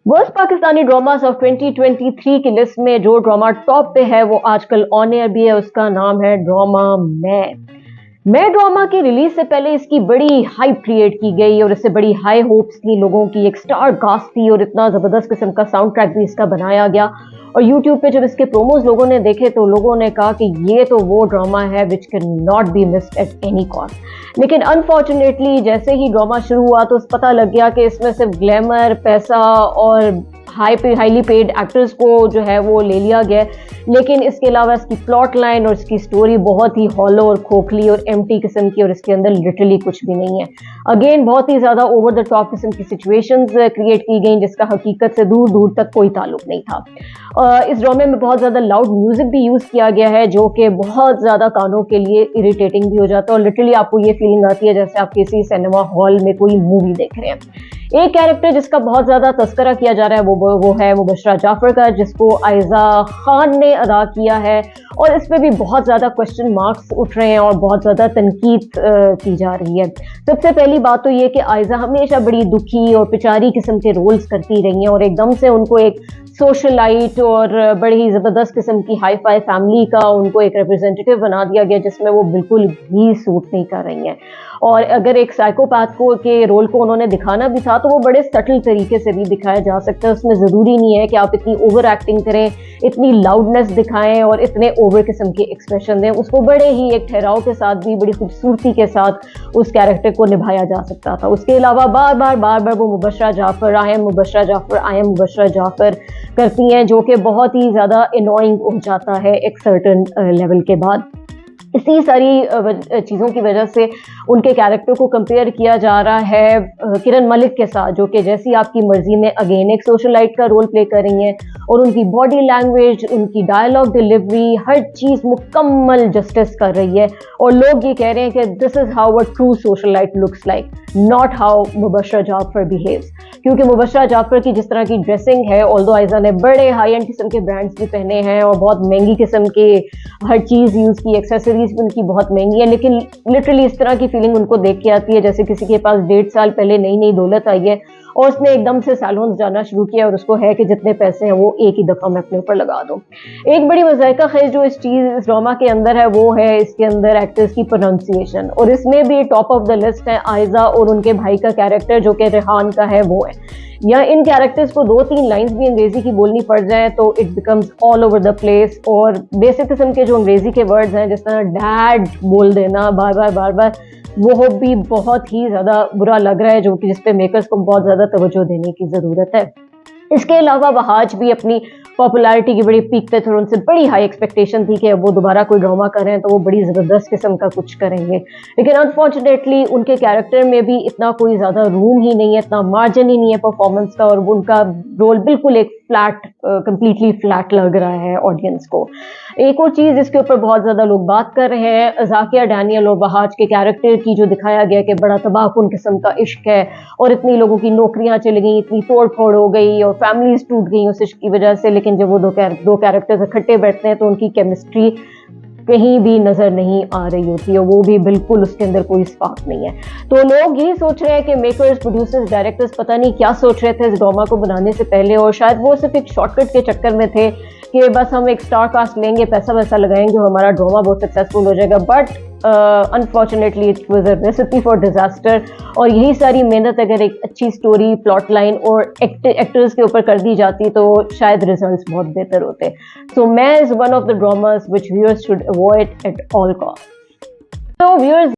Worst Pakistani dramas of 2023 की list में जो ड्रामा टॉप पे है वो आजकल ऑन एयर भी है। उसका नाम है ड्रामा मैं ड्रामा की रिलीज से पहले इसकी बड़ी हाइप क्रिएट की गई और इससे बड़ी हाई होप्स थी लोगों की। एक स्टार कास्ट थी और इतना जबरदस्त किस्म का साउंड ट्रैक भी इसका बनाया गया। और यूट्यूब पे जब इसके प्रोमोज लोगों ने देखे तो लोगों ने कहा कि ये तो वो ड्रामा है which can not be missed at any cost. लेकिन अनफॉर्चुनेटली जैसे ही ड्रामा शुरू हुआ तो पता लग गया कि इसमें सिर्फ ग्लैमर, पैसा और हाईली पेड एक्टर्स को जो है वो ले लिया गया। लेकिन इसके अलावा इसकी प्लॉट लाइन और इसकी स्टोरी बहुत ही हॉलो और खोखली और एम्प्टी किस्म की और इसके अंदर लिटरली कुछ भी नहीं है। अगेन बहुत ही ज़्यादा ओवर द टॉप किस्म की सिचुएशंस क्रिएट की गई जिसका हकीकत से दूर दूर तक कोई ताल्लुक नहीं था। इस ड्रामे में बहुत ज़्यादा लाउड म्यूजिक भी यूज़ किया गया है जो कि बहुत ज़्यादा कानों के लिए इरिटेटिंग भी हो जाता है और लिटरली आपको ये फीलिंग आती है जैसे आप किसी सिनेमा हॉल में कोई मूवी देख रहे हैं। एक कैरेक्टर जिसका बहुत ज़्यादा तस्करा किया जा रहा है वो है मुबशरा जाफर का, जिसको आयजा खान ने अदा किया है। और इस पे भी बहुत ज़्यादा क्वेश्चन मार्क्स उठ रहे हैं और बहुत ज़्यादा तनकीद की जा रही है। सबसे पहली बात तो ये कि आयजा हमेशा बड़ी दुखी और बेचारी किस्म के रोल्स करती रही हैं और एकदम से उनको एक सोशलाइट और बड़ी ही ज़बरदस्त किस्म की हाई फाई फैमिली का उनको एक रिप्रेजेंटेटिव बना दिया गया जिसमें वो बिल्कुल भी सूट नहीं कर रही हैं। और अगर एक साइकोपैथ को के रोल को उन्होंने दिखाना भी था तो वो बड़े सटल तरीके से भी दिखाया जा सकता है। उसमें ज़रूरी नहीं है कि आप इतनी ओवर एक्टिंग करें, इतनी लाउडनेस दिखाएं और इतने ओवर किस्म के एक्सप्रेशन दें। उसको बड़े ही एक ठहराव के साथ भी बड़ी खूबसूरती के साथ उस कैरेक्टर को निभाया जा सकता था। उसके अलावा बार बार वो Mubashra Jafar, I am Mubashra Jafar, I am Mubashra Jafar करती हैं जो कि बहुत ही ज़्यादा अनोइंग हो जाता है एक सर्टन लेवल के बाद। इसी सारी चीज़ों की वजह से उनके कैरेक्टर को कंपेयर किया जा रहा है किरण मलिक के साथ, जो कि जैसी आपकी मर्जी में अगेन एक सोशलाइट का रोल प्ले कर रही हैं और उनकी बॉडी लैंग्वेज, उनकी डायलॉग डिलीवरी, हर चीज़ मुकम्मल जस्टिस कर रही है। और लोग ये कह रहे हैं कि this is how a true socialite looks like, not how Mubashra Jafar behaves. क्योंकि मुबशरा जाफर की जिस तरह की ड्रेसिंग है, ऑल्दो आयजा ने बड़े हाई एंड किस्म के ब्रांड्स भी पहने हैं और बहुत महंगी किस्म के हर चीज़ यूज़ की, एक्सेसरीज भी उनकी बहुत महंगी है, लेकिन लिटरली इस तरह की फीलिंग उनको देख के आती है जैसे किसी के पास 1.5 साल पहले नई नई दौलत आई है और उसने एकदम से सैलून जाना शुरू किया और उसको है कि जितने पैसे हैं वो एक ही दफ़ा मैं अपने ऊपर लगा दूं। एक बड़ी मज़ाइका खेज जो इस ड्रामा के अंदर है वो है इसके अंदर एक्टर्स की प्रोनाउंसिएशन। और इसमें भी टॉप ऑफ द लिस्ट है आयजा और उनके भाई का कैरेक्टर जो कि रेहान का है वो है। या इन कैरेक्टर्स को 2-3 लाइंस भी अंग्रेजी की बोलनी पड़ जाए तो it becomes all over the place. और बेसिक किस्म के जो अंग्रेजी के वर्ड्स हैं जिस तरह डैड बोल देना बार बार वो भी बहुत ही ज़्यादा बुरा लग रहा है, जो कि जिस पे मेकर्स को बहुत ज़्यादा तवज्जो देने की ज़रूरत है। इसके अलावा वहाज भी अपनी पॉपुलैरिटी की बड़ी पीक पे थे और उनसे बड़ी हाई एक्सपेक्टेशन थी कि वो दोबारा कोई ड्रामा करें तो वो बड़ी ज़बरदस्त किस्म का कुछ करेंगे। लेकिन अनफॉर्चुनेटली उनके कैरेक्टर में भी इतना कोई ज़्यादा रूम ही नहीं है, इतना मार्जिन ही नहीं है परफॉर्मेंस का और उनका रोल बिल्कुल एक फ्लैट, कंप्लीटली फ्लैट लग रहा है ऑडियंस को। एक और चीज़ इसके ऊपर बहुत ज़्यादा लोग बात कर रहे हैं ज़ाकिया डैनियल और वहाज के कैरेक्टर की, जो दिखाया गया कि बड़ा तबाहकुन किस्म का इश्क है और इतनी लोगों की नौकरियां चली गई, इतनी तोड़ फोड़ हो गई और फैमिलीज टूट गई उस इश्क की वजह से। लेकिन जब वो दो कैरेक्टर्स इकट्ठे बैठते हैं तो उनकी केमिस्ट्री कहीं भी नजर नहीं आ रही होती है, वो भी बिल्कुल उसके अंदर कोई स्पार्क नहीं है। तो लोग यही सोच रहे हैं कि मेकर्स, प्रोड्यूसर्स, डायरेक्टर्स पता नहीं क्या सोच रहे थे इस ड्रामा को बनाने से पहले और शायद वो सिर्फ एक शॉर्टकट के चक्कर में थे कि बस हम एक स्टार कास्ट लेंगे, पैसा वैसा लगाएंगे, हमारा ड्रामा बहुत सक्सेसफुल हो जाएगा। But unfortunately it was a recipe for disaster. और यही सारी मेहनत अगर एक अच्छी स्टोरी, प्लॉट लाइन और एक्टर्स के ऊपर कर दी जाती तो शायद रिजल्ट्स बहुत बेहतर होते। सो मैं is one of the dramas which viewers should avoid at all cost. तो व्यूअर्स